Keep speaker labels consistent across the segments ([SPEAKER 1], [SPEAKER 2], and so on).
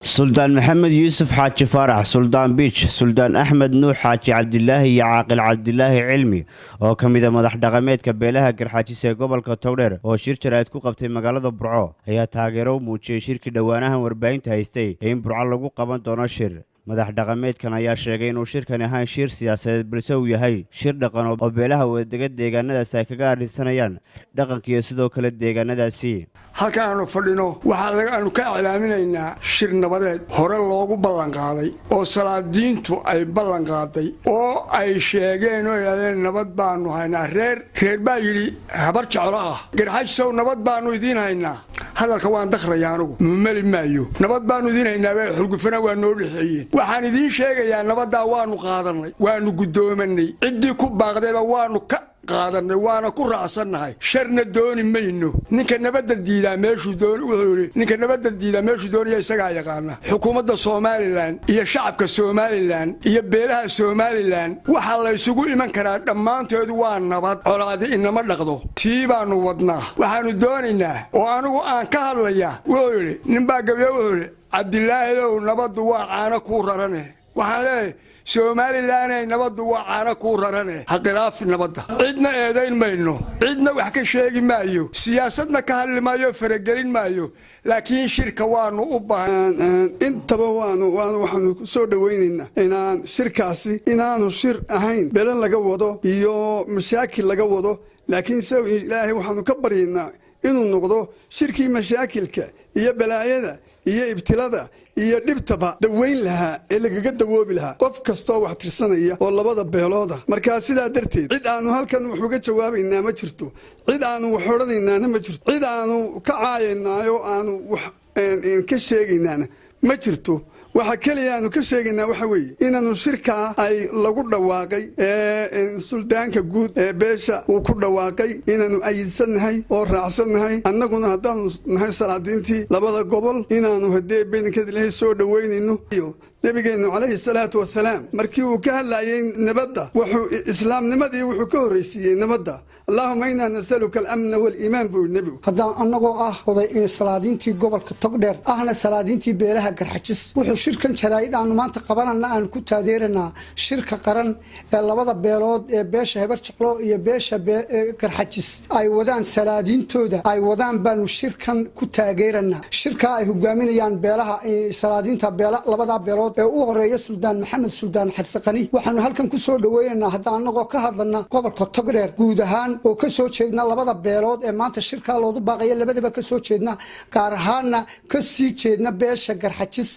[SPEAKER 1] سلطان محمد يوسف حاج فرح سلطان بيش سلطان أحمد نوح حاج عبد الله يا عاقل عبد الله علمي oo kamida madax dhaqameedka beelaha garxaajis ee gobolka Togdheer oo shir jaraa'id ku qabtay magaalada Burco ayaa taageero u muujiyay shirkii dhawaanahan warbaahinta haystay in Burco lagu qaban doono shir madax dhaqameedkan ayaa sheegay inuu shirkan ahaan shir siyaasadeed balse uu yahay shir dhaqan oo beelaha wadaaga deegaanadaas ay kaga arinsanayaan dhaqankiisa sidoo kale deegaanadaasi
[SPEAKER 2] halkaan aanu fadhino waxa aanu ka iclaaminaynaa shir nabadeed hore loogu ballan qaaday oo salaadiintu ay ballan qaaday oo ay sheegeen oo yiraahdeen nabad baanu haynaa reer baa yiri habar jeclo ah garxaajsow nabad baanu idiin haynaa hadalka waan dakhrayaa anigu mumali maayo nabad baanu idiin haynaa way xulgufana waa noo dhixiyeen waxaan idiin sheegayaa nabadda waanu qaadanay waanu gudoomanay cidii ku baaqdayba waanu ka qaadanay waana ku raacsannahay sharna dooni mayno ninka nabadda diidaa meeshuu doon wuxuu yiri ninka nabadda diidaa meeshuu doonaya isaga yaqaana xukuumadda Soomaaliland iyo shacabka Soomaaliland iyo beelaha Soomaaliland waxa la isugu iman karaa dhamaantood waa nabad colaadi inama dhaqdo tiibaanu wadnaa waxaanu doonaynaa oo anigu aan ka hadlayaa wuxuu yiri nin baa gabiyo wuxuu yiri Cabdilaahi oo nabaddu waa caana ku rarane waxaan leeyahay Soomaaliland ay nabaddu waa caana ku rarane haqiraaf nabadda cidna eedayn mayno cidna wax ka sheegi maayo siyaasadna ka hadli maayo faragelin maayo laakiin shirka waanu u baahan
[SPEAKER 3] intaba waxaanu ku soo dhaweynaynaa inaan shirkaasi inaanu shir ahayn beelan laga wado iyo mashaakil laga wado laakiin sabab ilaahay waxaanu ka baryaynaa inuu noqdo shirkii mashaakilka iyo balaayada iyo ibtilada iyo dhibtaba daweyn lahaa ee lagaga dawoobi lahaa qof kastoo wax tirsanaya oo labada beelooda marka sidaa darteed cid aanu halkan wax uga jawaabaynaa ma jirto cid aanu wax odhanaynaana ma jirto cid aanu ka caayaynaayo aanu wax ka sheegaynaana ma jirto waxa kaliya aanu ka sheegaynaa waxa weeye inaanu shirka ay lagu dhawaaqay suldaanka guud ee beesha uu ku dhawaaqay inaanu ayidsanahay oo raacsanahay annaguna haddaanu nahay salaadiintii labada gobol inaanu haddee beenkeed ilaahay soo dhaweynayno nabigeenu calayhi salaatu wasalaam markii uu ka hadlayay nabadda wuxuu islaamnimadii wuxuu ka horeysiiyay nabadda allahumma inna nasaluka al-amn wal-iimaan buu nabigu
[SPEAKER 4] haddaan annagoo ah oday salaadiintii gobolka Togdheer ahna salaadiintii beelaha garxaajis wuxuu shirkan jaraa'id aanu maanta qabanana aan ku taageeranaa shirka qaran ee labada beelood ee beesha hebar jeclo iyo beesha garxaajis ay wadaan salaadiintooda ay wadaan baanu shirkan ku taageeranaa shirka ay hogaaminayaan beelaha salaadiinta labada beelood ee u horeeya Suldaan Maxamed Suldaan Xarsaqani waxaanu halkan ku soo dhaweeynaa haddaan anagoo ka hadlana gobolka Togdheer guud ahaan oo ka soo jeedna labada beelood ee maanta shirka loogu baaqay labadaba ka soo jeedna gaar ahaanna ka sii jeedna beesha garxaajis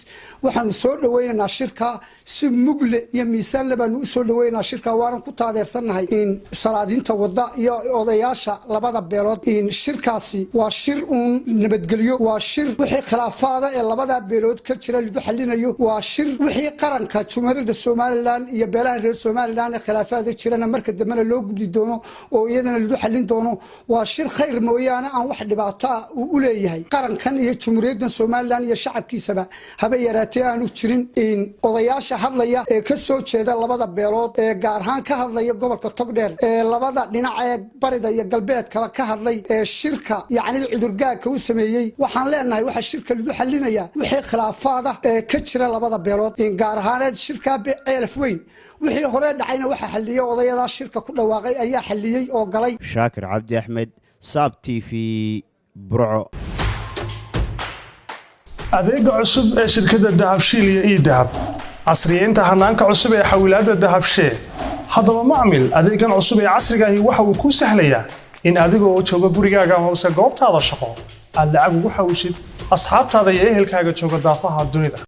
[SPEAKER 4] waxaanu soo dhaweeynaa shirka si mugle iyo miisaan labaanu u soo dhaweeynaa shirka waaran ku taageersanahay in salaadiinta wada iyo odayaasha labada beelood in shirkaasi waa shir nabadgelyo waa shir wixii khilaafaada ee labada beelood ka jira lagu xalinayo waa shir wixii qaranka Jumhuriyadda Soomaaliland iyo beelaha reer Soomaaliland ee khilaafaadka jirana marka dambena loo gudbi doono oo iyadana lagu xalin doono waa shir khayr mooyaane aan wax dhibaato u leeyahay qarankan iyo Jumhuriyadda Soomaaliland iyo shacabkiisaba haba yaraatee aanu jirin in odayaasha hadlaya ee ka soo jeeda labada beelood ee gaar ahaan ka hadlaya gobolka Togdheer ee labada dhinac ee barida iyo galbeedka ka hadlay ee shirka yacni cudurgaaka u sameeyay waxaan leenahay waxa shirka lagu xalinaya wixii khilaafaada ee ka jira labada beelood in gaar ahaaneed shirka ceelaf weyn wixii hore dhacayna waxa xaliyay odayada shirka ku dhawaaqay ayaa xaliyay oo galay
[SPEAKER 1] Shaakir Cabdi Axmed Sab TV Burco
[SPEAKER 5] adeega cusub ee shirkadda Dahabshiil iyo Dahab casriyeynta hanaanka cusub ee xawilaadda Dahabshiil haddaba macmil adeegan cusub ee casriga ahi waxa uu ku sahlayaa in adigoo jooga gurigaaga hoose goobtaada shaqo aad lacag ugu xawishid asxaabtaada iyo ehelkaaga jooga daafaha dunida